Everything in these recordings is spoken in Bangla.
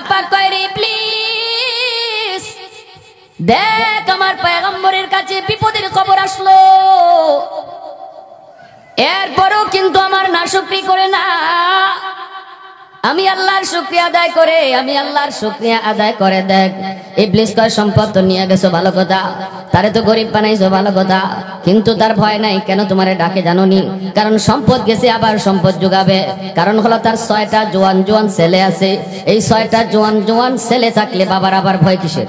আল্লাহ পাক কয় রে ইবলিস দেখ আমার পয়গম্বরের কাছে বিপদের খবর আসলো, এরপরও কিন্তু আমার নাশুকরি করে না। আমি আল্লাহর শুকরিয়া আদায় করে, আমি আল্লাহর শুকরিয়া আদায় করে দেখ। ইবলিস কয় সম্পদ তো নিয়ে গেছো ভালো কথা, তারে তো গরিব বানাইছো ভালো কথা, কিন্তু তার ভয় নাই। কেন তোমারে ডাকে জানোনি? কারণ সম্পদ গেছে আবার সম্পদ যোগাবে। কারণ হলো তার 6টা জোয়ান জোয়ান ছেলে আছে। এই 6টা জোয়ান জোয়ান ছেলে থাকলে বাবার আবার ভয় কিসের?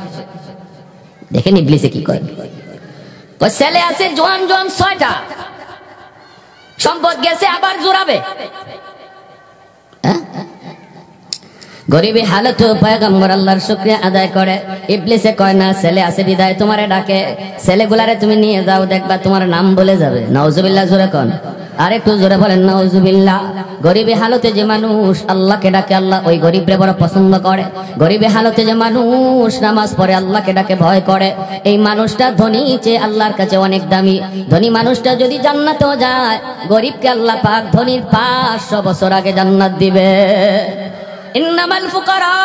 দেখেন ইবলিসে কি করে। ওই ছেলে আছে জোয়ান জোয়ান 6টা, সম্পদ গেছে আবার জোরাবে। গরিবী হালত পয়গম্বর আল্লাহর শুকরিয়া আদায় করে। ইবলিসে কয় না ছেলে আছে বিদায় তোমারে ডাকে, ছেলেগুলারে তুমি নিয়ে যাও, দেখবা তোমার নাম বলে যাবে। নাউজুবিল্লাহ জোরে কোন, আর একটু জোরে বলেন নাউজুবিল্লাহ। গরিবী হালতে যে মানুষ আল্লাহকে ডাকে, আল্লাহ ওই গরিবরে বড় পছন্দ করে। গরিবী হালতে যে মানুষ নামাজ পড়ে, আল্লাহকে ডাকে, ভয় করে, এই মানুষটা ধনী চেয়ে আল্লাহর কাছে অনেক দামি। ধনী মানুষটা যদি জান্নাতেও যায়, গরিবকে আল্লাহ পাক ধনীর 500 বছর আগে জান্নাত দিবে। ইন্নামাল ফুকারা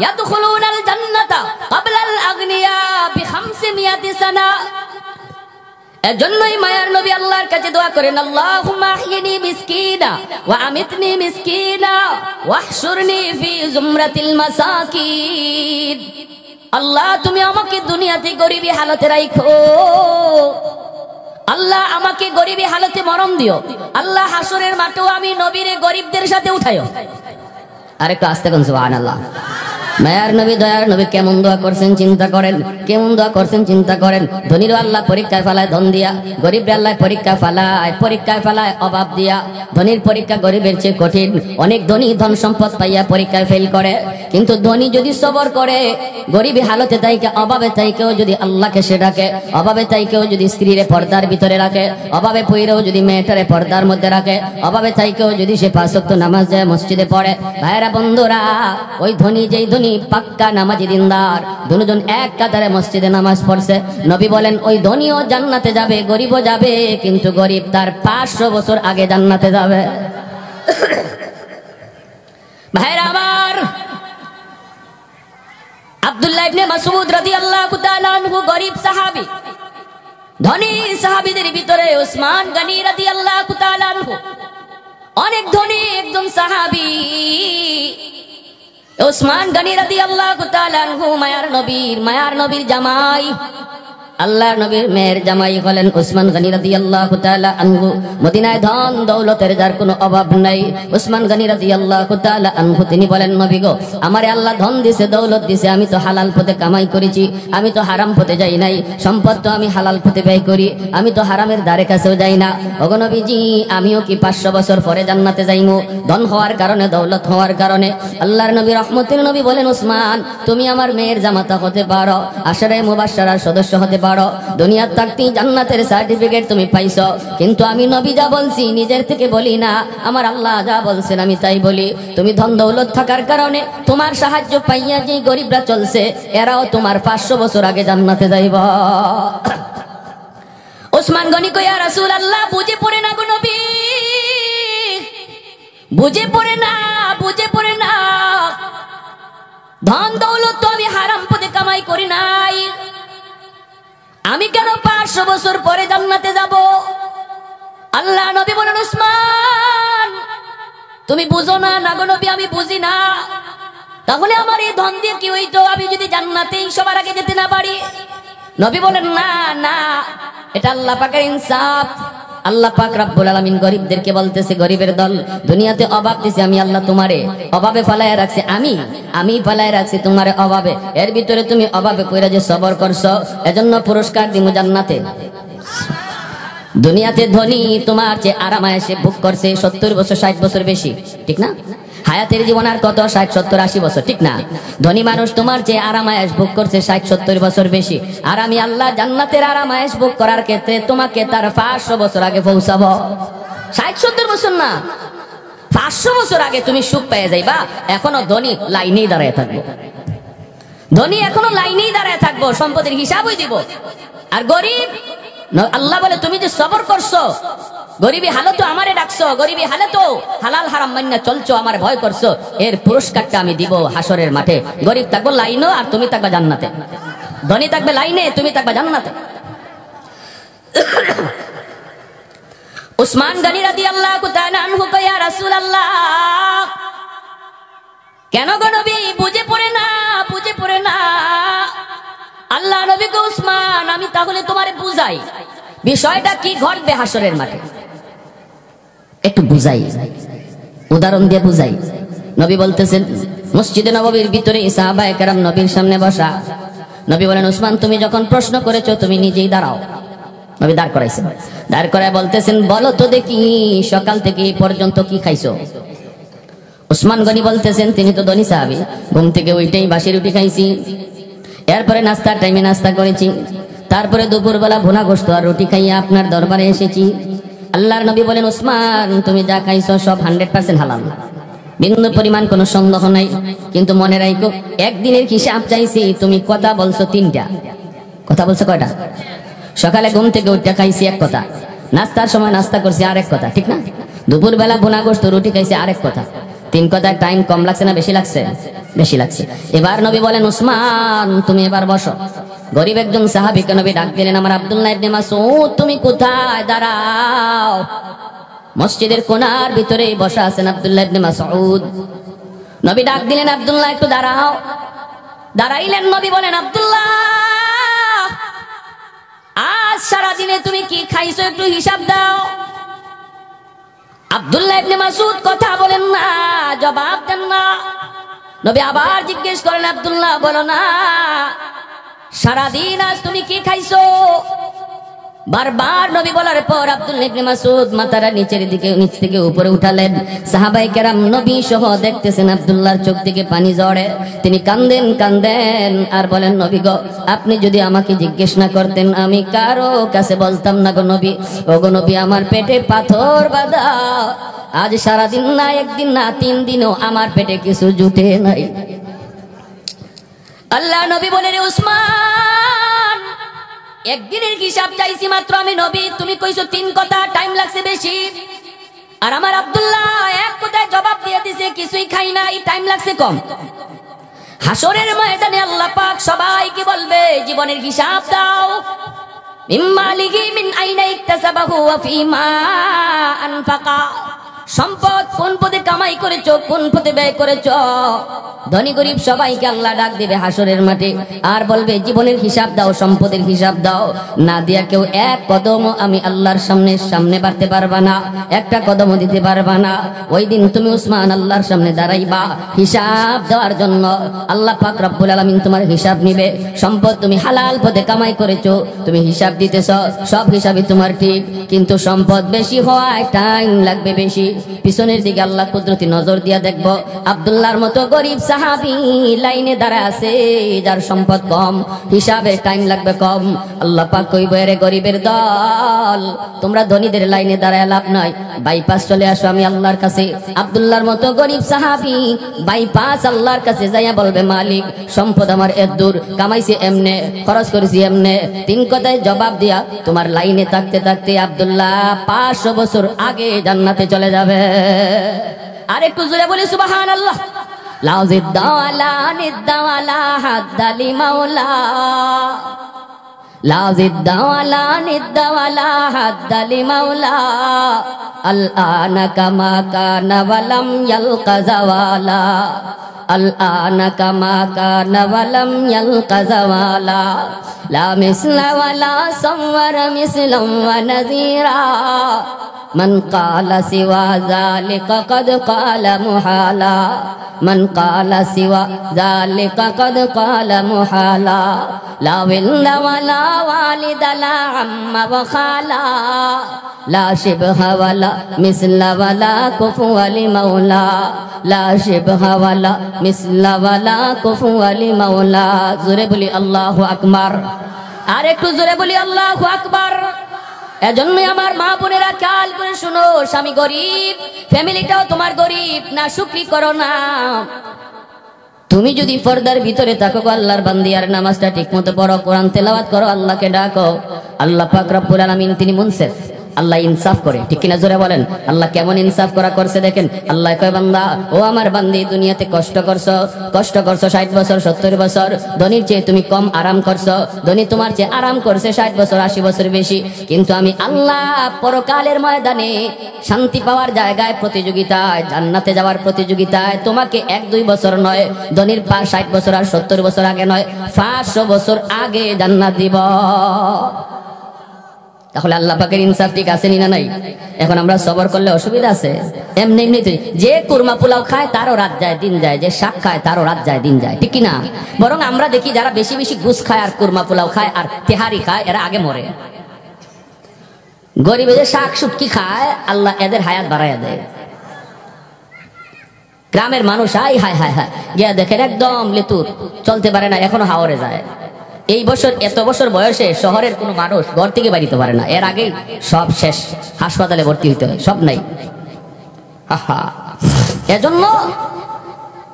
ইয়াদখুলুনাল জান্নাতা ক্বাবলাল আগনিয়া বি500 সানা। এজন্যই মায়ার নবী আল্লাহর কাছে দোয়া করেন, আল্লাহুম্মা আহইনি মিসকিনা ওয়া আমিতনি মিসকিনা ওয়াহশুরনি ফি জুমরাতিল মাসাকিন। আল্লাহ তুমি আমাকে দুনিয়াতে গরিবী হালতে রাখো, আল্লাহ আমাকে গরিবী হালতে মরণ দিও, আল্লাহ হাসরের মাঠেও আমি নবীরে গরিবদের সাথে উঠাইও। আরেকটু আস্তে কোন সুবহানাল্লাহ। মায়ার নবী দয়ার নবী কেমন দোয়া করছেন চিন্তা করেন, কেমন দোয়া করছেন চিন্তা করেন। ধনীর আল্লাহ পরীক্ষায় ফেলায় ধন দিয়া, গরিব আল্লাহ পরীক্ষায় ফেলায় অভাব দিয়া। ধনীর পরীক্ষা গরিবের চেয়ে কঠিন। অনেক ধনী ধন সম্পদ পাইয়া পরীক্ষায় ফেল করে, কিন্তু ধনী যদি সবর করে, গরিবী হালতে তাইকে অভাবে তাইকেও যদি আল্লাহকে সে ডাকে, অভাবে তাইকেও যদি স্ত্রীরে পর্দার ভিতরে রাখে, অভাবে পইরেও যদি মেয়েটারে পর্দার মধ্যে রাখে, অভাবে তাইকেও যদি সে 5 ওয়াক্ত নামাজ যায় মসজিদে পড়ে। ভাইরা বন্ধুরা, ওই ধনী যেই ধনী পাক্কা নামাজি দিনদার, দুজন এক কাতারে মসজিদে নামাজ পড়ছে, নবী বলেন ওই ধনীও জান্নাতে যাবে, গরিবও যাবে, কিন্তু গরিব তার 500 বছর আগে জান্নাতে যাবে। ভাইরা আমার, আব্দুল্লাহ ইবনে মাসউদ রাদিয়াল্লাহু তাআলা আনহু গরিব সাহাবী। ধনী সাহাবীদের ভিতরে উসমান গনি রাদিয়াল্লাহু তাআলা আনহু অনেক ধনী একজন সাহাবী। উসমান গনি রাদিয়াল্লাহু তাআলা আনহু মায়ার নবীর জামাই, আল্লাহর নবীর মেয়ের জামাই হলেন উসমান গনি রাদিয়াল্লাহু তাআলা আনহু। মদিনায় ধন দৌলতের যার কোনো অভাব নাই। উসমান গনি রাদিয়াল্লাহু তাআলা আনহু তিনি বলেন, নবী গো, আমারে আল্লাহ ধন দিছে, দৌলত দিছে, আমি তো হালাল পথে কামাই করেছি, আমি তো হারাম পথে যাই নাই, সম্পদ তো আমি হালাল পথে ব্যয় করি, আমি তো হারামের দ্বারে কাছেও যাই না। ওগো নবীজি, আমিও কি 500 বছর পরে জান্নাতে যাইমু? ধন হওয়ার কারণে, দৌলত হওয়ার কারণে। আল্লাহর নবী রহমতের নবী বলেন, উসমান তুমি আমার মেয়ের জামাতা হতে পারো, আশারে মুবাশশারার সদস্য হতে পারো, দুনিয়ার থাকতেই জান্নাতের সার্টিফিকেট তুমি পাইছো, কিন্তু আমি নবী যা বলছি নিজের থেকে বলি না, আমার আল্লাহ যা বলছেন আমি তাই বলি। তুমি ধন দৌলত থাকার কারণে তোমার সাহায্য পাইয়া যে গরিবরা চলছে, এরাও তোমার 500 বছর আগে জান্নাতে যাইব। উসমান গনি কই, ইয়া রাসূলুল্লাহ, বুঝে পড়ে না গো নবী, বুঝে পড়ে না, বুঝে পড়ে না। ধন দৌলত তো আমি হারাম পথে কামাই করি নাই, আমি কেন 500 বছর পরে জান্নাতে যাব? আল্লাহ নবী বলেন, উসমান তুমি বুঝো না। না গো নবী, আমি বুঝি না। তাহলে আমার এই ধন দিয়ে কি হইতো আমি যদি জান্নাতেই সবার আগে যেতে না পারি? নবী বলেন, না না, এটা আল্লাহ পাকের ইনসাফ। আল্লাহ পাক রব্বুল আলামিন গরিবদেরকে বলতেছে, গরিবের দল, দুনিয়াতে অভাব দিছে আমি আল্লাহ তোমারে, অভাবে ফেলায় রাখছি আমি ফেলায় রাখছি তোমারে অভাবে, এর ভিতরে তুমি অভাবে কইরা যে সবর করছো, এজন্য পুরস্কার দিমু জান্নাতে। দুনিয়াতে ধনী তোমার যে আরামায়েশে ভোগ করছে 70 বছর 60 বছর বেশি, ঠিক না? হায়াতের জীবন আর কত? 60 70 80 বছর, ঠিক না? ধনী মানুষ তোমার যে আরামায়েশ ভোগ করছে 60 70 বছর বেশি, আর আমি আল্লাহ জান্নাতের আরামায়েশ ভোগ করার ক্ষেত্রে তোমাকে তার 500 বছর আগে পৌঁছাবো। 60 70 বছর না, 500 বছর আগে তুমি সুখ পেয়ে যাইবা। এখনো ধনী লাইনেই দাঁড়ায় থাকবো, ধনী এখনো লাইনেই দাঁড়ায় থাকবো, সম্পদের হিসাবই দিব। আর গরিব, আল্লাহ বলে তুমি যে সবর করছো, গরিবী হালতো আমারে ডাকছো, গরিবী হালতো হালাল হারাম মান্না চলছো, আমার ভয় করছো, এর পুরস্কারটা আমি দিব হাসরের মাঠে। গরিব থাকবো লাইনে আর তুমি থাকবে জান্নাতে, ধনী থাকবে লাইনে, তুমি থাকবে জান্নাতে। উসমান গনি রাদিয়াল্লাহু তাআলা আনহু কয়, ইয়া রাসূলুল্লাহ, কেন গো নবী বুঝে পড়ে না, বুঝে পড়ে না। আল্লাহ নবী কো, উসমান আমি তাহলে তোমারে বুঝাই বিষয়টা কি ঘটবে হাসরের মাঠে, একটু বুঝাই, উদাহরণ দিয়ে বুঝাই। নবী বলতেছেন, মসজিদে নববীর ভিতরে সাহাবায়ে কেরাম নবীর সামনে বসা। নবী বলেন, উসমান তুমি যখন প্রশ্ন করেছো তুমি নিজেই দাঁড়াও। নবী দাঁড় করাইছেন, দাঁড় করায় বলতেছেন, বলো তো দেখি সকাল থেকে এই পর্যন্ত কি খাইছো? উসমান গনি বলতেছেন, তিনি তো ধনী সাহাবী, ঘুম থেকে ওইটাই বাসি রুটি খাইছি, এরপরে নাস্তার টাইমে নাস্তা করেছি, তারপরে দুপুরবেলা ভুনা গোশত আর রুটি খাইয়া আপনার দরবারে এসেছি। আল্লাহর নবী বলেন, উসমান তুমি যা খাইছো সব 100% হালাল, বিন্দু পরিমাণ কোনো সন্দেহ নাই। কিন্তু মনে রাখো, একদিনের হিসাব চাইছি, তুমি কথা বলছো 3টা। কথা বলছো কয়টা? সকালে ঘুম থেকে উঠে খাইছি এক কথা, নাস্তার সময় নাস্তা করছি আরেক কথা, ঠিক না? দুপুর বেলা ভুনা গোশত রুটি খাইছি আরেক কথা। 3 কথায় টাইম কম লাগছে না বেশি লাগছে? বেশি লাগছে। এবার নবী বলেন, উসমান তুমি এবার বসো। গরিব একজন সাহাবীকে নবী ডাক দিলেন, আমার আব্দুল্লাহ ইবনে মাসউদ তুমি কোথায়? দাঁড়াও। মসজিদের কোণার ভিতরে বসা আছেন আব্দুল্লাহ ইবনে মাসউদ। নবী ডাক দিলেন, আব্দুল্লাহ একটু দাঁড়াও। দাঁড়াইলেন। নবী বলেন, আব্দুল্লাহ আজ সারা দিনে তুমি কি খাইছো একটু হিসাব দাও। আব্দুল্লাহ ইবনে মাসউদ কথা বলেন না, জবাব দেন না। নবী আবার জিজ্ঞেস করেন, আব্দুল্লাহ বলো না সারাদিন আজ তুমি কি খাইছো? বারবার নবী বলার পর আব্দুল্লাহ ইবনে মাসউদ মাথাটা নিচের দিকে, নিচ থেকে উপরে উঠালেন। সাহাবায়ে কেরাম নবী সহ দেখতেছেন আব্দুল্লাহর চোখ থেকে পানি ঝরে, তিনি কান্দেন কান্দেন আর বলেন, নবী গো আপনি যদি আমাকে জিজ্ঞেস না করতেন আমি কারো কাছে বলতাম না গো নবী। ও গো নবী, আমার পেটে পাথর বাঁধা, আজ সারাদিন না, একদিন না, 3 দিনও আমার পেটে কিছু জুটে নাই। আল্লাহ নবী বলেন, উসমান একদিনের হিসাব চাইছি মাত্র আমি নবী, তুমি কইছো 3 কথা, টাইম লাগছে বেশি। আর আমার আব্দুল্লাহ এক কথায় জবাব দিয়ে দিছে, কিছুই খাই নাই, টাইম লাগছে কম। হাসরের ময়দানে আল্লাহ পাক সবাইকে বলবে, জীবনের হিসাব দাও। মিম্মালিহি মিন আইনা ইকতাসাবাহু ওয়া ফিমা আনফাকা, সম্পদ কোন পথে কামাই করেছো, কোন পথে ব্যয় করেছো। ধনী গরিব সবাইকে আল্লাহ ডাক দিবে হাসরের মাঠে, আর বলবে জীবনের হিসাব দাও, সম্পদের হিসাব দাও। না দিয়া কেউ এক কদম আমি আল্লাহর সামনে বাড়তে পারবা না, একটা কদমও দিতে পারবা না। ওই দিন তুমি উসমান আল্লাহর সামনে দাঁড়াইবা হিসাব দেওয়ার জন্য। আল্লাহ পাক রব্বুল আলামিন তোমার হিসাব নিবে। সম্পদ তুমি হালাল পথে কামাই করেছো, তুমি হিসাব দিতেছ, সব হিসাবই তোমার ঠিক, কিন্তু সম্পদ বেশি হওয়ায় টাইম লাগবে বেশি। পিছনের দিকে আল্লাহ কুদরতি নজর দিয়া দেখব, আব্দুল্লাহর মতো গরিব সাহাবী লাইনে দাঁড়ায় আছে, যার সম্পদ কম, হিসাবে টাইম লাগবে কম। আল্লাহ পাক কইবে, রে গরিবের দল, তোমরা ধনীদের লাইনে দাঁড়ায় লাভ নাই, বাইপাস চলে আসো আমি আল্লাহর কাছে। আব্দুল্লাহর মতো গরিব সাহাবী বাইপাস আল্লাহর কাছে যাইয়া বলবে, মালিক সম্পদ আমার এত দূর, কামাইছি এমনে, খরচ করেছি এমনে। 3 কথায় জবাব দিয়া তোমার লাইনে থাকতে থাকতে আব্দুল্লাহ 500 বছর আগে জান্নাতে চলে যাবে। আর একটু জোরে বলি সুবহানাল্লাহ। লাউজিদ্দাওয়ালা নিদ্দাওয়ালা হাদ্দালি মাওলা, লাউজিদ্দাওয়ালা নিদ্দাওয়ালা হাদ্দালি মাওলা, আল-আনা কামা কানা ওয়ালাম ইয়ালকা জাওয়ালা, আল-আনা কামা কানা ওয়ালাম ইয়ালকা জাওয়ালা, লা মিসলা ওয়ালা সাওয়ারা মিসলাম ওয়া নাযীরা, মান ক্বালা সিওয়া যালিকা ক্বাদ ক্বালা মুহালা, মান ক্বালা সিওয়া যালিকা ক্বাদ ক্বালা মুহালা, লা ওয়ালা ওয়ালা ওয়ালিদা লা আম্মা ওয়া খালা, লা শিবহা ওয়ালা মিসলা ওয়ালা কুফুয়া লি মাওলা, লা শিবহা ওয়ালা মিসলা ওয়ালা কুফুয়া লি মাওলা। জোরে বলি আল্লাহু আকবার। আর একটু জোরে বলি আল্লাহু আকবার। এজন্যই আমার মা বোনেরা খেয়াল করে শুনো, স্বামী গরিব, ফ্যামিলিটাও তোমার গরিব, না শুকরি করো না। তুমি যদি পর্দার ভিতরে থাকো, আল্লাহর বান্দি, আর নামাজটা ঠিকমতো পড়ো, কোরআন তেলাওয়াত করো, আল্লাহকে ডাকো, আল্লাহ পাক রব্বুল আলামিন তিনি মুনসিফ, আল্লাহ ইনসাফ করে, ঠিক কিনা জোরে বলেন। আল্লাহ কেমন ইনসাফ করা করছে দেখেন। আল্লাহ কয় বান্দা, ও আমার বান্দি, দুনিয়াতে কষ্ট করছো 60 বছর 70 বছর, ধনীর চেয়ে তুমি কম আরাম করছো, ধনী তোমার চেয়ে আরাম করছে 60 বছর 80 বছর বেশি, কিন্তু আমি আল্লাহ পরকালের ময়দানে শান্তি পাওয়ার জায়গায় প্রতিযোগিতায়, জান্নাতে যাওয়ার প্রতিযোগিতায় তোমাকে 1-2 বছর নয়, ধনীর 60 বছর আর 70 বছর আগে নয়, 500 বছর আগে জান্নাত দিব। তাহলে আল্লাহ পাকের ইনসাফ ঠিক আছে না নাই? এখন আমরা সবর করলে অসুবিধা আছে? এমনি এমনিতে যে কুরমা পোলাও খায় তারও রাত যায় দিন যায়, যে শাক খায় তারও রাত যায় দিন যায়, ঠিক কিনা? বরং আমরা দেখি যারা বেশি বেশি ঘুষ খায় আর কুরমা পোলাও খায় আর তেহারি খায়, এরা আগে মরে। গরিবে যে শাক শুটকি খায়, আল্লাহ এদের হায়াত বাড়াইয়া দেয়। গ্রামের মানুষ হায় হায় হায় হায় গিয়া দেখেন একদম লিতুর, চলতে পারে না, এখনো হাওরে যায়। এই বছর এত বছর বয়সে শহরের কোনো মানুষ ঘর থেকে বাড়িতে পারে না, এর আগেই সব শেষ, হাসপাতালে ভর্তি হইতে হয়, সব নাই। এজন্য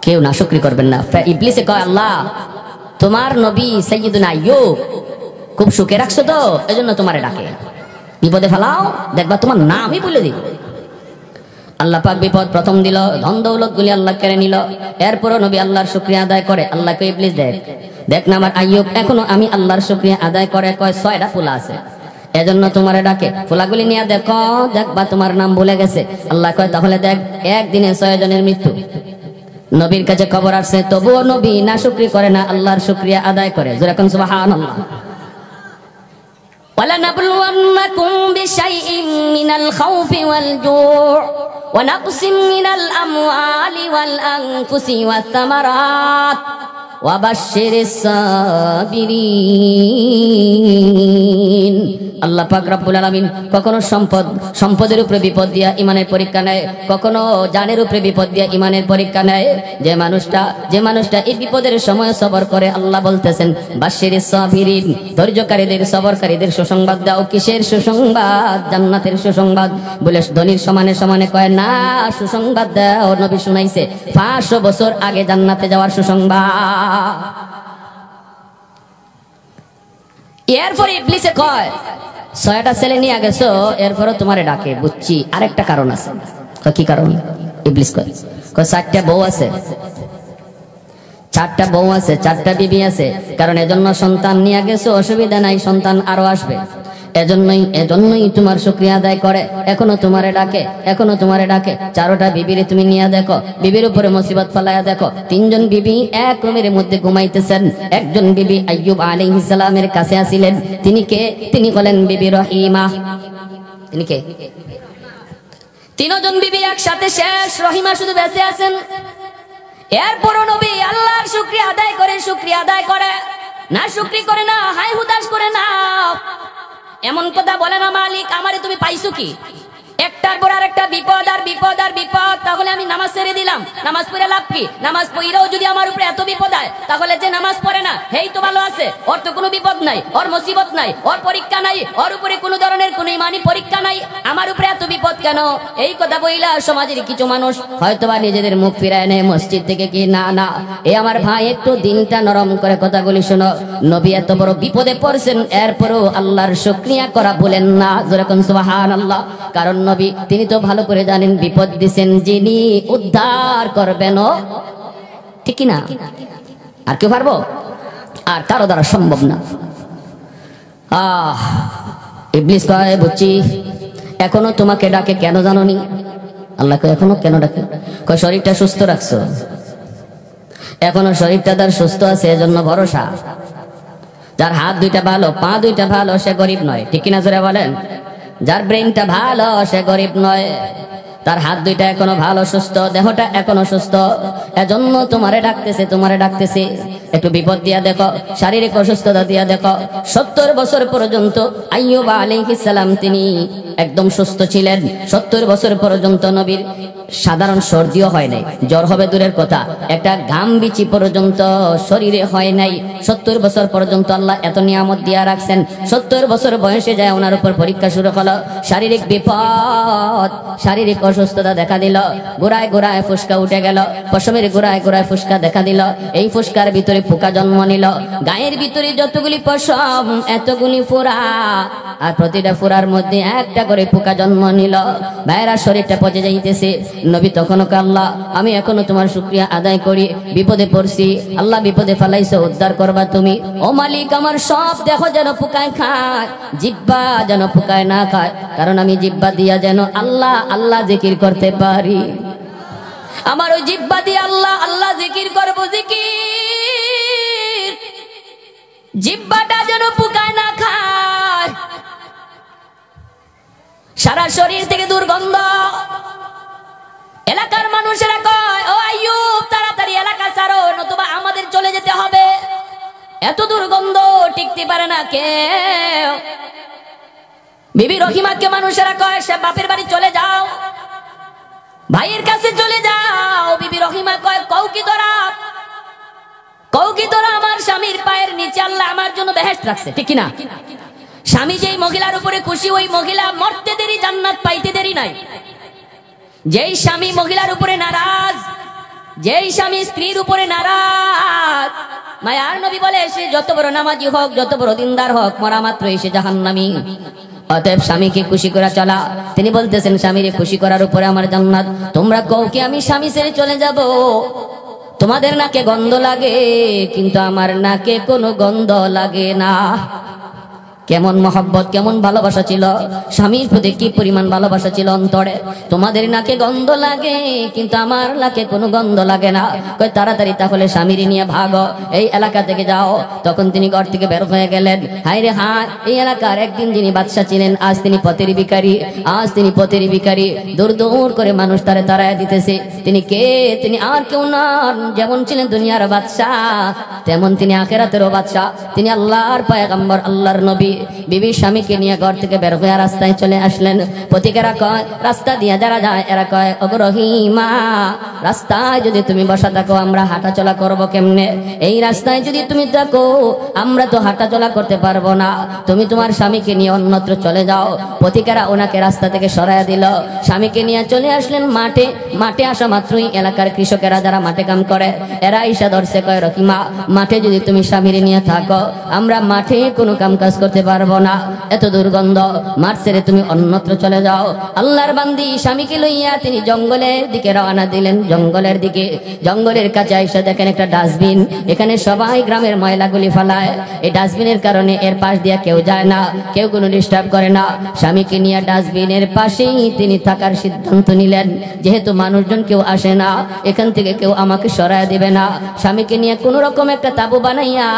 কেউ নাশুকরি করবেন না। ইবলিসে কয়, আল্লাহ তোমার নবী সাইয়্যিদুনা আইয়ুব খুব সুখে রাখছো তো, এজন্য তোমারে ডাকে, বিপদে ফেলাও, দেখবা তোমার নামই বলে দিব। আল্লাহ পাক বিপদ প্রথম দিল, ধন দৌলত গুলি আল্লাহ কেড়ে নিল। এরপরও নবী আল্লাহর শুকরিয়া আদায় করে। আল্লাহকে ইবলিস দেখ না আমার আইয়ুব এখনো আমি আল্লাহর শুকরিয়া আদায় করে, কয় 6টা ফুলা আছে, এজন্য তোমারে ডাকে, ফুলাগুলি নিয়ে দেখো, দেখবা তোমার নাম ভুলে গেছে। আল্লাহ কয় তাহলে দেখ, একদিনে 6 জনের মৃত্যু। নবীর কাছে খবর আসছে, তবুও নবী না শুকরি করে না, আল্লাহর শুকরিয়া আদায় করে। যেরকম সুবহানাল্লাহ। وَلَنَبْلُوَنَّكُمْ بِشَيْءٍ مِّنَ الْخَوْفِ وَالْجُوعِ وَنَقْصٍ مِّنَ الْأَمْوَالِ وَالْأَنفُسِ وَالثَّمَرَاتِ وَبَشِّرِ الصَّابِرِينَ। আল্লাহ পাক রব্বুল আলামিন কখনো সম্পদের উপরে বিপদ দিয়া ইমানের পরীক্ষা নেয়, কখনো জানের উপরে বিপদ দিয়া ইমানের পরীক্ষা নেয়। যে মানুষটা এই বিপদের সময় সবর করে, আল্লাহ বলতেছেন বাশশিরিস সাবিরিন, ধৈর্যকারীদের, সবরকারীদের সুসংবাদ দাও। কিসের সুসংবাদ? জান্নাতের সুসংবাদ। বলে ধনীর সমানে সমানে কয় না, সুসংবাদ দাও, নবী শুনাইছে 500 বছর আগে জান্নাতে যাওয়ার সুসংবাদ। এরপরে ইবলিসে কয় 6টা ছেলে নিয়ে গেছো, এরপরে তোমারে ডাকে, বুঝছি আরেকটা কারণ আছে। কি কারণ? ইবলিস কয় 4টা বউ আছে, 4টা বউ আছে, 4টা বিবি আছে, কারণ এজন্য সন্তান নিয়ে গেছো, অসুবিধা নাই, সন্তান আরো আসবে। এজন্যই তোমার শুকরিয়া আদায় করে, এখনো তোমারে ডাকে। 4টা বিবিরে তুমি নিয়ে দেখো, বিবির উপরে মুসিবত ফলাইয়া দেখো। 3 জন বিবি এক রুমের মধ্যে ঘুমাইতেছেন। একজন বিবি আইয়ুব আলাইহিস সালামের কাছে আসিলেন। তিনি কে? তিনি হলেন বিবি রহিমা। তিনি কে? 3 জন বিবি একসাথে শেষ, রহিমা শুধু বেঁচে আছেন। এরপরও নবী আল্লাহর শুকরিয়া আদায় করে, না শুকরি করে না, হাই হুদাস করে না, এমন কথা বলে না, মালিক আমারে তুমি পাইছো কি? একটার পর আরেকটা বিপদ আর বিপদ আর বিপদ, তাহলে আমি নামাজ ছেড়ে দিলাম, নামাজ পড়ে লাভ কি? নামাজ পড়েও যদি আমার উপরে এত বিপদ হয়, তাহলে যে নামাজ পড়ে না হেই তো ভালো আছে, ওর তো কোনো বিপদ নাই, ওর মুসিবত নাই, ওর পরীক্ষা নাই, ওর উপরে কোনো ধরনের কোনো ইমানি পরীক্ষা নাই, আমার উপরে এত বিপদ কেন? এই কথা বইলা সমাজের কিছু মানুষ হয়তোবা নিজেদের মুখ ফিরায় নেয় মসজিদ থেকে, কি না না, এ আমার ভাই একটু দিনটা নরম করে কথাগুলি শোনো। নবী এত বড় বিপদে পড়ছেন, এরপরও আল্লাহর শুকরিয়া করা বলেন না। যেরকম সুবহানাল্লাহ। কারণ নবী তিনি তো ভালো করে জানেন বিপদ দিছেন যিনি, উদ্ধার করবেন, ঠিক না? আর কেউ পারবো? আর কারো দ্বারা সম্ভব না। ইবলিস কয় বুঝছি, এখনো তোমাকে ডাকে, কেন জানোনি? আল্লাহ কয় এখনো কেন ডাকে? কয় শরীরটা সুস্থ রাখছো, এখনো শরীরটা তার সুস্থ আছে, এজন্য ভরসা। যার হাত 2টা ভালো, পা 2টা ভালো, সে গরিব নয়, ঠিক কিনা জোরে বলেন? যার ব্রেনটা ভালো সে গরিব নয়, তার হাত 2টা এখনো ভালো, সুস্থ, দেহটা এখনো সুস্থ, এজন্য তোমারে ডাকতেছে। একটু বিপদ দিয়া দেখো, শারীরিক অসুস্থতা দিয়া দেখো। 70 বছর পর্যন্ত আইয়ুব আলাইহিস সালাম তিনি একদম সুস্থ ছিলেন। 70 বছর পর্যন্ত নবীর সাধারণ সর্দিও হয় নাই, জ্বর হবে দূরের কথা, একটা ঘাম বিচি পর্যন্ত শরীরে হয় নাই। 70 বছর পর্যন্ত আল্লাহ এত নিয়ামত দিয়া রাখছেন। 70 বছর বয়সে যায় ওনার উপর পরীক্ষা শুরু হলো, শারীরিক বিপদ, শারীরিক অসুস্থতা দেখা দিল, গোড়ায় গোড়ায় ফুসকা উঠে গেল, পশমের গোড়ায় গোড়ায় ফুসকা দেখা দিল, এই ফুসকার ভিতরে পোকা জন্ম নিল, গায়ের ভিতরে যতগুলি পশম এতগুলি ফোড়া, আর প্রতিটা ফোড়ার মধ্যে একটা করে পোকা জন্ম নিল, ভাইরা শরীরটা পচে যাইতেছে। নবী তখনও আল্লাহ আমি এখনো তোমার শুকরিয়া আদায় করি, বিপদে পড়ছি, আল্লাহ বিপদে ফেলাইছো, উদ্ধার করবা তুমি। ও মালিক আমার সব দেহ যেন পোকায় খায়, জিহ্বা যেন পোকায় না খায়, কারণ আমি জিহ্বা দিয়া যেন আল্লাহ আল্লাহ জিকির করতে পারি। আমার ওই জিহ্বা দিয়ে আল্লাহ আল্লাহ জিকির করবো, জিকির জিহ্বাটা যেন পোকায় না খায়। সারা শরীর থেকে দুর্গন্ধ, এলাকার মানুষেরা কয় ও আইয়ুব তাড়াতাড়ি এলাকা ছাড়ো, নতুবা আমাদের চলে যেতে হবে, এত দুর্গন্ধ টিকতে পারে না কেউ। বিবি রহিমাকে মানুষেরা কয় সে বাপের বাড়ি চলে যাও, ভাইয়ের কাছে চলে যাও। বিবি রহিমা কয় কও কি তোরা, কও কি তোরা, আমার স্বামীর পায়ের নিচে আল্লাহ আমার জন্য বেহেশত রাখছে, ঠিক কিনা? স্বামী যেই মহিলার উপরে খুশি, ওই মহিলা মরতে দেরি জান্নাত পাইতে দেরি নাই। যেই স্বামী মহিলার উপরে নারাজ, যেই স্বামী স্ত্রীর উপরে নারাজ, মায়ার নবী বলে সে যত বড় নামাজি হোক, যত বড় দিনদার হোক, মরা মাত্র এসে জাহান্নামী। অতএব স্বামীকে খুশি করা চলা। তিনি বলতেছেন স্বামীরে খুশি করার উপরে আমার জান্নাত। তোমরা কও কি আমি স্বামী ছেড়ে চলে যাব? তোমাদের নাকে গন্ধ লাগে, কিন্তু আমার নাকে কোনো গন্ধ লাগে না। কেমন মহব্বত, কেমন ভালোবাসা ছিল স্বামীর প্রতি, কি পরিমাণ ভালোবাসা ছিল অন্তরে। তোমাদের নাকে গন্ধ লাগে, কিন্তু আমার নাকে কোনো গন্ধ লাগে না। কই তাড়াতাড়ি তাহলে স্বামীর নিয়ে ভাগো, এই এলাকা থেকে যাও। তখন তিনি ঘর থেকে বের হয়ে গেলেন। হায় রে হায়, এই এলাকার একদিন যিনি বাদশা ছিলেন, আজ তিনি পথের ভিখারি, আজ তিনি পথের ভিখারি। দূর দূর করে মানুষ তারে তাড়ায় দিতেছে। তিনি কে? তিনি আর কেউ না, যেমন ছিলেন দুনিয়ার বাদশা, তেমন তিনি আখিরাতেরও বাদশা। তিনি আল্লাহর পয়গম্বর, আল্লাহর নবী। বিবি স্বামীকে নিয়ে ঘর থেকে বের হয়ে রাস্তায় চলে আসলেন। প্রতিকেরা কয়, রাস্তা দিয়ে যারা যায় এরা কয় ওগো রহিমা, রাস্তায় যদি তুমি বসা থাকো আমরা হাঁটা চলা করবো কেমনে? এই রাস্তায় যদি তুমি থাকো আমরা তো হাঁটা চলা করতে পারবো না, তুমি তোমার স্বামীকে নিয়ে অন্যত্র চলে যাও। প্রতিকেরা ওনাকে রাস্তা থেকে সরাইয়া দিল। স্বামীকে নিয়ে চলে আসলেন মাঠে। মাঠে আসা মাত্রই এলাকার কৃষকেরা যারা মাঠে কাম করে এরা ঈশা ধরছে, কয় রহিমা, মাঠে যদি তুমি স্বামীর নিয়ে থাকো আমরা মাঠে কোনো কাম কাজ করতে পারবো না, এত দুর্গন্ধ, মাঠ ছেড়ে তুমি অন্যত্র চলে যাও। আল্লাহর বান্দি স্বামীকে লইয়া তিনি জঙ্গলের দিকে রওনা দিলেন। জঙ্গলের দিকে, জঙ্গলের কাছে আইসা দেখেন একটা ডাস্টবিন। এখানে সবাই গ্রামের ময়লাগুলি ফেলায়। এই ডাস্টবিনের কারণে এর পাশ দিয়ে কেউ যায় না, কেউ কোনো ডিস্টার্ব করে না। স্বামীকে নিয়ে ডাস্টবিনের পাশেই তিনি থাকার সিদ্ধান্ত নিলেন। যেহেতু মানুষজন কেউ আসে না, এখান থেকে কেউ আমাকে সরায় দিবে না, স্বামীকে নিয়ে কোনো রকম একটা তাবু বানাইয়া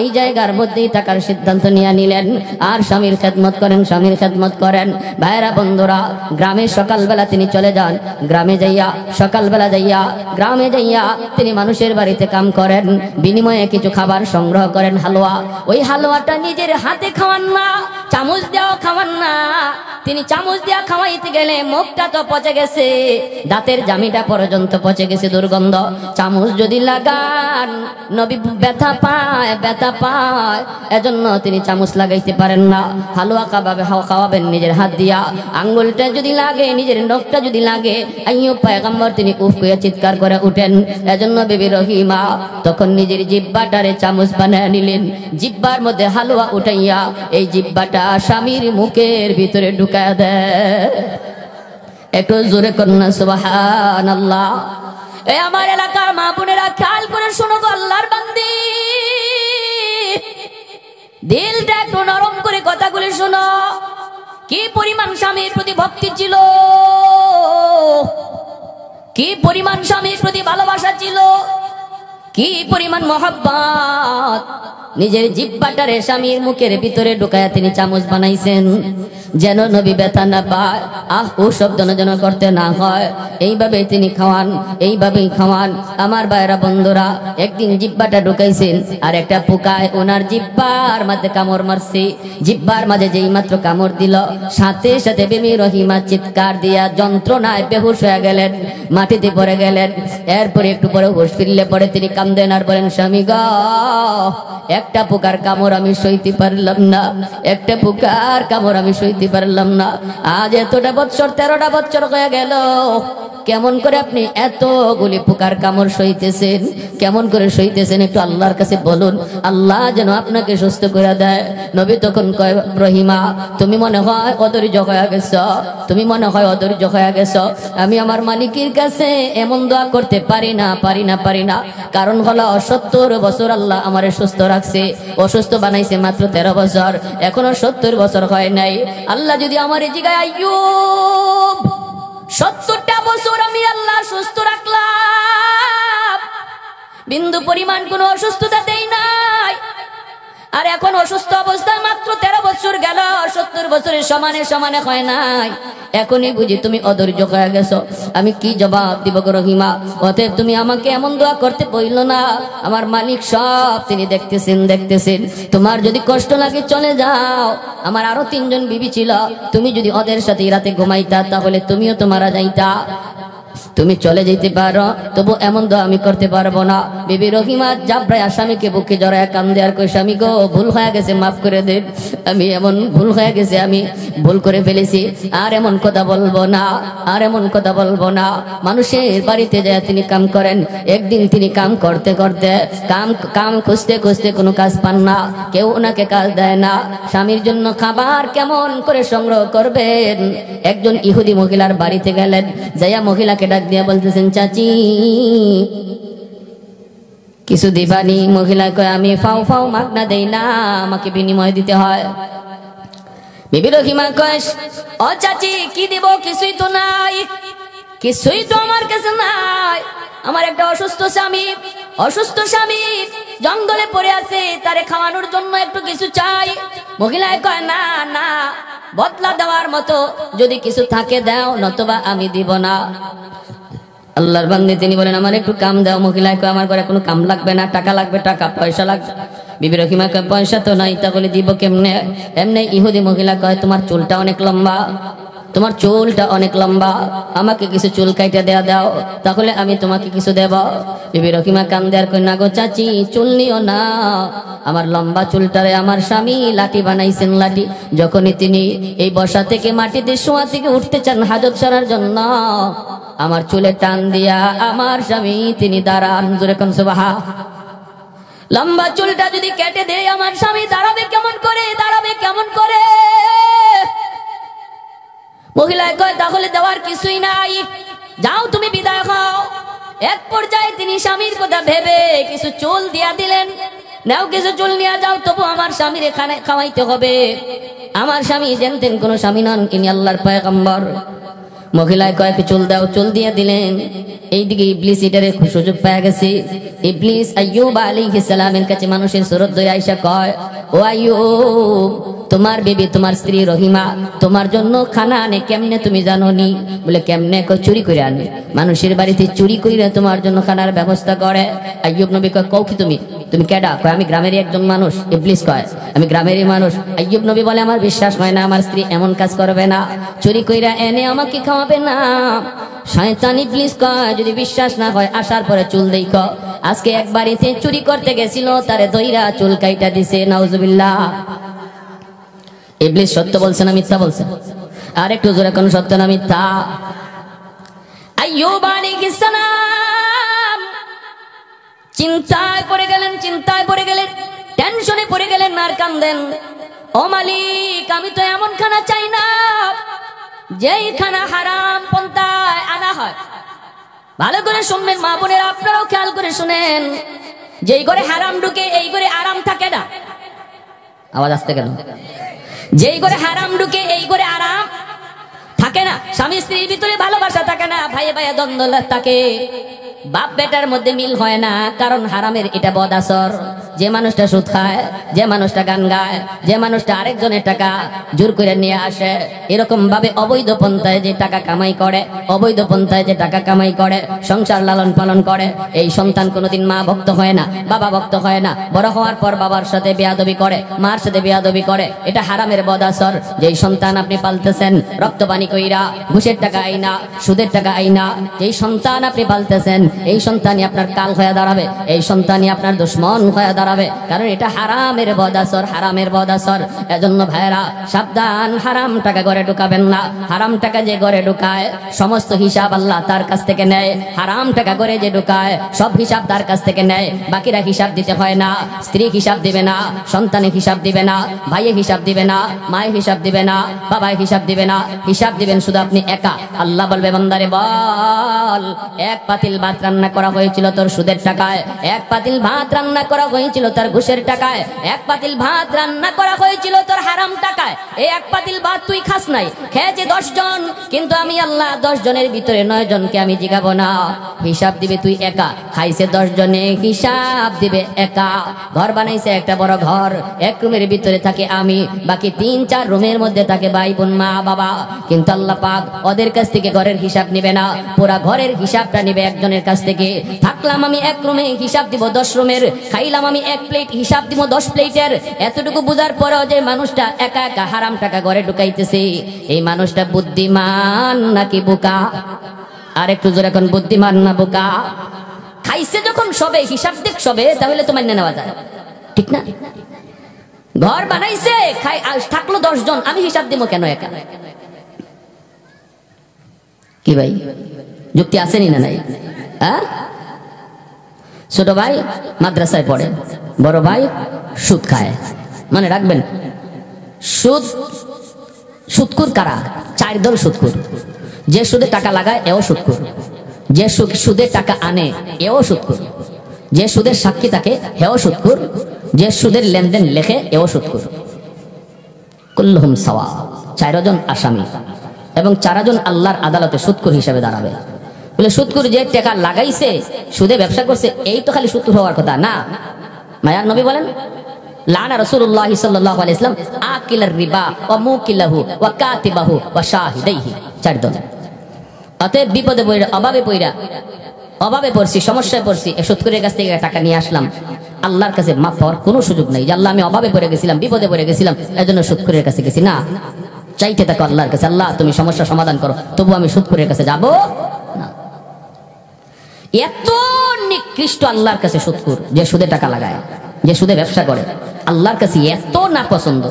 এই জায়গার মধ্যেই থাকার সিদ্ধান্ত নিয়ে নিলেন। আর স্বামীর খেদমত করেন, স্বামীর খেদমত করেন। ভাইরা বন্ধুরা, গ্রামে সকালবেলা তিনি চলে যান। গ্রামে যাইয়া, সকালবেলা যাইয়া গ্রামে যাইয়া তিনি মানুষের বাড়িতে কাম করেন। বিনিময়ে কিছু খাবার সংগ্রহ করেন, হালুয়া। ওই হালুয়াটা নিজের হাতে খাওয়ান না, চামচ দেওয়া খাওয়ান না। তিনি চামচ দেওয়া খাওয়াইতে গেলে মুখটা তো পচে গেছে, দাঁতের জামিটা পর্যন্ত পচে গেছে, দুর্গন্ধ। চামচ যদি লাগান নবী ব্যথা পায়, ব্যথা পায়, এজন্য তিনি চামচ লাগাইতে পারেন না। হালুয়া খাওয়াবেন নিজের হাত দিয়া। আঙ্গুলটা যদি লাগে, নিজের নখটা যদি লাগে, আইয়ুব পয়গম্বর তিনি উফ করে চিৎকার করে উঠেন। এজন্য বিবি রহিমা তখন নিজের জিহ্বাটারে চামচ বানায় নিলেন। জিহ্বার মধ্যে হালুয়া উঠাইয়া এই জিহ্বাটা স্বামীর মুখের ভিতরে ঢুকায় দেয়। একটু জোরে কন্যা সুবহানাল্লাহ। এই আমার এলাকার মা বোনেরা খেয়াল করে শোনো গো, আল্লাহর বান্দি, দিলটা একটু নরম করে কথাগুলি শোনো। কি পরিমাণ স্বামীর প্রতি ভক্তি ছিল, কি পরিমাণ স্বামীর প্রতি ভালোবাসা ছিল, কি পরিমাণ মহব্বত। নিজের জিহ্বাটারে স্বামীর মুখের ভিতরে ঢুকায়া তিনি চামচ বানাইছেন, যেন নবী ব্যথা না পায়, আহ ও শব্দ যেন করতে না হয়। এইভাবে তিনি খাওয়ান, এইভাবেই খাওয়ান। আমার ভাইরা বন্ধুরা, একদিন জিহ্বাটা ঢুকাইছেন আর একটা পোকায় ওনার জিহ্বার মাঝে কামড় মারছে। জিহ্বার মাঝে যেই মাত্র কামড় দিল, সাথে সাথে বিবি রহিমা চিৎকার দিয়া যন্ত্রণায় বেহুশ হয়ে গেলেন, মাটিতে পড়ে গেলেন। এরপরে একটু পরে হুঁশ ফিরলে পরে তিনি কান্দেন আর বলেন, স্বামী গো, একটা পোকার কামড় আমি সইতে পারলাম না, একটা পোকার কামড় আমি সইতে সইতে পারলাম না। আজ এতটা বছর 13টা বছর হয়ে গেল, কেমন করে আপনি এতগুলি পোকার কামড় সইতেছেন? কেমন করে সইতেছেন একটু আল্লাহর কাছে বলুন, আল্লাহ যেন আপনাকে সুস্থ করে দেয়। নবী তখন কয়, রহিমা তুমি মনে হয় অধৈর্য হয়ে গেছ, তুমি মনে হয় অধৈর্য হয়ে গেছ। আমি আমার মালিকের কাছে এমন দোয়া করতে পারি না, পারি না, পারি না। কারণ হলো 70 বছর আল্লাহ আমারে সুস্থ রাখছে, অসুস্থ বানাইছে মাত্র 13 বছর, এখনো 70 বছর হয় নাই। আল্লাহ যদি আমার এই জায়গায় আইয়ুব 70টা বছর আমি আল্লাহ সুস্থ রাখলাম, বিন্দু পরিমাণ কোনো অসুস্থতা দেই নাই, আর এখন অসুস্থ অবস্থায় মাত্র 13 বছর গেল, 70 বছরের সমানে সমানে হয় নাই, এখনই বুঝি তুমি অধৈর্য হয়ে গেছো। আমি কি জবাব দিব গো রহিমা? অতএব তুমি আমাকে এমন দোয়া করতে বইল না, আমার মালিক সব তিনি দেখতেছেন, দেখতেছেন। তোমার যদি কষ্ট লাগে চলে যাও, আমার আরো 3 জন বিবি ছিল, তুমি যদি ওদের সাথে রাতে ঘুমাইতা তাহলে তুমিও তো মারা যাইতা। তুমি চলে যেতে পারো, তবু এমন দোয়া আমি করতে পারবো না। বিবি রহিমা জাবরায় আসামিকে বুকে জড়ায় কান্দে আর কই, স্বামী গো ভুল হয়ে গেছে, মাফ করে দেন, আমি এমন ভুল হয়ে গেছে, আমি ভুল করে ফেলেছি, আর এমন কথা বলবো না, আর এমন কথা বলবো না। মানুষের বাড়িতে যায় তিনি কাম করেন, একদিন তিনি কাম করতে করতে কাম খুঁজতে খুঁজতে কোনো কাজ পান না, কেউ ওনাকে কাজ দেয় না। স্বামীর জন্য খাবার কেমন করে সংগ্রহ করবেন? একজন ইহুদি মহিলার বাড়িতে গেলেন, যাইয়া মহিলাকে ডাক দিয়া বলতেছেন, চাচি কিছু দিবানি? মহিলা কয়, আমি ফাও ফাও মাগনা দেই না, আমাকে বিনিময় দিতে হয়। বিবি রহিমা কয়, ও চাচি কি দিব? কিছুই তো নাই, কিছুই তো আমার কাছে নাই। আমার একটা অসুস্থ স্বামী জঙ্গলে পড়ে আছে, তারে খাওয়ানোর জন্য একটু কিছু চাই। মহিলায় কয়, না না, বদলা দেওয়ার মতো যদি কিছু থাকে দাও, নতুবা আমি দিব না। আল্লাহর বান্দে তিনি বলেন, আমার একটু কাম দাও। মহিলায় কয়, আমার ঘরে কোনো কাম লাগবে না, টাকা লাগবে, টাকা পয়সা লাগবে। বিবি রহিমা কয়, পয়সা তো নাই, তাহলে দিব কেমনে? এমনি ইহুদি মহিলা কয়, তোমার চুলটা অনেক লম্বা, তোমার চুলটা অনেক লম্বা, আমাকে কিছু চুল কাইটা দেয়া দাও, তাহলে আমি তোমাকে কিছু দেব। বিবি রহিমা কান্দে আর কই, না গো চাচি, চুল নিও না, আমার লম্বা চুলটারে আমার স্বামী লাঠি বানাইছেন, লাঠি। যখনই তিনি এই বসা থেকে মাটিতে শোয়া থেকে উঠতে চান হাজত সারার জন্য, আমার চুলে টান দিয়া আমার স্বামী তিনি দাঁড়ান। জোরে কোন সুবহান। লম্বা চুলটা যদি কেটে দেয় আমার স্বামী দাঁড়াবে কেমন করে? দাঁড়াবে কেমন করে? মহিলায় কয়, তাহলে দেওয়ার কিছুই নাই, যাও তুমি বিদায় হও। এক পর্যায়ে তিনি স্বামীর কথা ভেবে কিছু চুল দিয়া দিলেন, নাও কিছু চুল নিয়ে যাও, তবু আমার স্বামীর এখানে খাওয়াইতে হবে। আমার স্বামী জানতেন কোন স্বামী নন, ইনি আল্লাহর পয়গম্বর। মহিলায় কয়েক চুল দাও, চুল দিয়ে দিলেন। এইদিকে ইবলিস এটারে সুযোগ পেয়ে গেছে। ইবলিস আইয়ুব আলাইহিস সালামের কাছে মানুষের সুরত ধরে আইসা কয়, ও আইয়ুব, তোমার বিবি তোমার স্ত্রী রহিমা তোমার জন্য খানা আনে, কেমনে তুমি জানো নি? বলে কেমনে? কয় চুরি করে আনে, মানুষের বাড়িতে চুরি করে তোমার জন্য খানার ব্যবস্থা করে। আইয়ুব নবী কয়, কও কি তুমি? তুমি কেডা? কয় আমি গ্রামেরই একজন মানুষ। ইবলিস কয়, আমি গ্রামেরই মানুষ। আইয়ুব নবী বলে, আমার বিশ্বাস হয় না, আমার স্ত্রী এমন কাজ করবে না, চুরি কইরা এনে আমাকে খাওয়াবে না। শয়তান ইবলিস কয়, যদি বিশ্বাস না হয় আসার পরে চুল দেখো। আজকে এক বাড়িতে চুরি করতে গেছিল, তারে দইরা চুল কাইটা দিছে। নাউজুবিল্লাহ। ইবলিস সত্য বলছে না মিথ্যা বলছে? আর একটু জোরে কোন সত্য না মিথ্যা? আইয়ুব আলাইহিস সালাম চিন্তায় পড়ে গেলেন, টেনশনে পড়ে গেলেন, আর কান্দেন, ও মালিক, আমি তো এমন খানা চাই না যেই খানা হারাম পন্থায় আনা হয়। ভালো করে শুনবেন মা বোনেরা, আপনারাও খেয়াল করে শুনেন, যেই ঘরে হারাম ঢুকে এই ঘরে আরাম থাকে না। আওয়াজ আসতে কেন? যেই ঘরে হারাম ঢুকে এই ঘরে আরাম থাকে না। স্বামী স্ত্রীর ভিতরে ভালোবাসা থাকে না, ভাইয়ে ভাইয়ে দ্বন্দ্ব থাকে, বাপ বেটার মধ্যে মিল হয় না, কারণ হারামের এটা বদ আসর। যে মানুষটা সুদ খায়, যে মানুষটা গান গায়, যে মানুষটা আরেকজনের টাকা জোর করে নিয়ে আসে, এরকম ভাবে অবৈধ পন্থায় যে টাকা কামাই করে, অবৈধ পন্থায় যে টাকা কামাই করে, সংসার লালন পালন করে, এই সন্তান কোনোদিন মা ভক্ত হয় না, বাবা ভক্ত হয় না। বড় হওয়ার পর বাবার সাথে বেয়াদবি করে, মার সাথে বেয়াদবি করে, এটা হারামের বদ আসর। যেই সন্তান আপনি পালতেছেন রক্ত পানি কইরা, ঘুষের টাকা আইনা, সুদের টাকা আইনা, যেই সন্তান আপনি পালতেছেন, এই সন্তানই আপনার কাল হয়ে দাঁড়াবে, এই সন্তানই আপনার দুশ্মন হয়ে দাঁড়াবে, কারণ এটা হারামের বদাসর, হারামের বদাসর। এজন্য ভাইরা সাবধান, হারাম টাকা ঘরে ঢুকাবেন না। হারাম টাকা যে ঘরে ঢুকায় সমস্ত হিসাব আল্লাহ তার কাছ থেকে নেয়। হারাম টাকা ঘরে যে ঢুকায় সব হিসাব তার কাছ থেকে নেয়, বাকিরা হিসাব দিতে হয় না। স্ত্রী হিসাব দিবে না, সন্তানের হিসাব দিবে না, ভাইয়ের হিসাব দিবে না, মায়ের হিসাব দিবে না, বাবার হিসাব দিবে না। হিসাব দিবেন শুধু আপনি একা। আল্লাহ বলবে বান্দারে বল, এক পাতিল ভাত রান্না করা হয়েছিল তোর সুদের টাকায়, এক পাতিল ভাত রান্না করা হয়েছিল তোর ঘুষের টাকায়, এক পাতিল ভাত রান্না করা হয়েছিল তোর হারাম টাকায়। এই এক পাতিল ভাত তুই খাস নাই, খেয়েছে 10 জন, কিন্তু আমি আল্লাহ 10 জনের ভিতরে 9 জনকে আমি জিগাবো না, হিসাব দিবে তুই একা। খাইছে 10 জনে, হিসাব দিবে একা। ঘর বানাইছে একটা বড় ঘর, এক রুমের ভিতরে থাকে আমি, বাকি 3-4 রুমের মধ্যে থাকে ভাই বোন মা বাবা, কিন্তু আল্লাহ পাক ওদের কাছ থেকে ঘরের হিসাব নিবে না, পুরা ঘরের হিসাবটা নিবে একজনের কাছ থেকে। থাকলাম আমি এক রুমে, হিসাব দিব 10 রুমের। খাইলাম আমি 1 প্লেট, হিসাব দিব 10 প্লেটের। এতটুকু বুঝার পরেও যে মানুষটা একা একা হারাম টাকা ঘরে ঢুকাইতেছে, এই মানুষটা বুদ্ধিমান নাকি বোকা? আর একটু জোরে এখন, বুদ্ধিমান না বোকা? খাইছে যখন সবে, হিসাব দেখ সবে, তাহলে তো মান্য নেওয়া যায়, ঠিক না? ঘর বানাইছে, থাকলো 10 জন, আমি হিসাব দিব কেন একা? কি ভাই, যুক্তি আসেনি না নাই? হ্যাঁ, ছোট ভাই মাদ্রাসায় পড়ে, বড় ভাই সুদ খায়। মানে রাখবেন, সুদ, সুদকুর কারা? 4 দল সুদকুর। যে সুদে টাকা লাগায় এও সুদকুর, যে সুদে টাকা আনে এও সুদকুর, যে সুদের সাক্ষী থাকে হেও সুদকুর, যে সুদের লেনদেন লেখে এও সুদকুর। কুল্লুহুম সাওয়া, 4 জন আসামি এবং 4 জন আল্লাহর আদালতে সুদকুর হিসেবে দাঁড়াবে। বলে সুদকুর যে টাকা লাগাইছে, সুদে ব্যবসা করছে, এই তো খালি সুদকুর হওয়ার কথা না। মায়ার নবী বলেন, লানা রাসূলুল্লাহ সাল্লাল্লাহু আলাইহি ওয়াসাল্লাম আকিলার রিবা ওয়া মুকিলাহু ওয়া কাতিবাহু ওয়া শাহিদাইহি। 4 জন। অতএব বিপদে পড়ে, অভাবে পড়ছি, সমস্যায় পড়ছি, এই সুদকুরের কাছ থেকে টাকা নিয়ে আসলাম, আল্লাহর কাছে মাফ পাওয়ার কোনো সুযোগ নাই যে আল্লাহ আমি অভাবে পড়ে গেছিলাম, বিপদে পড়ে গেছিলাম, এজন্য সুদকুরের কাছে গেছি। না, চাইতে থাকো আল্লাহর কাছে, আল্লাহ তুমি সমস্যা সমাধান করো, তবু আমি সুদকুরের কাছে যাব না। এত নিকৃষ্ট আল্লাহর কাছে সুদকুর, যে সুদে টাকা লাগায়, যে সুদে ব্যবসা করে, আল্লাহর কাছে এত না পছন্দ।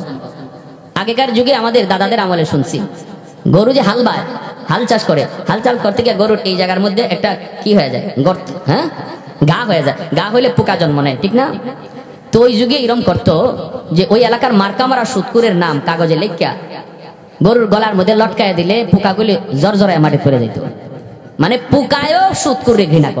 আগেকার যুগে আমাদের দাদাদের আমলে শুনছি, গরু যে হাল বায়, হাল চাষ করে, হাল চাষ করতে গিয়ে গরুর এই জায়গার মধ্যে একটা কি হয়ে যায়, গর্ত, হ্যাঁ, গা হয়ে যায়, গা হইলে পোকা জন্ম নেয়, ঠিক না? তো ওই যুগে এরকম করতো যে ওই এলাকার মার্কা মারা সুদকুরের নাম কাগজে লেখা গরুর গলার মধ্যে লটকায় দিলে পোকাগুলি জর্জরায় মাটি পড়ে যেত। মানে পোকায়ও সুদকুরে ঘৃণা করে।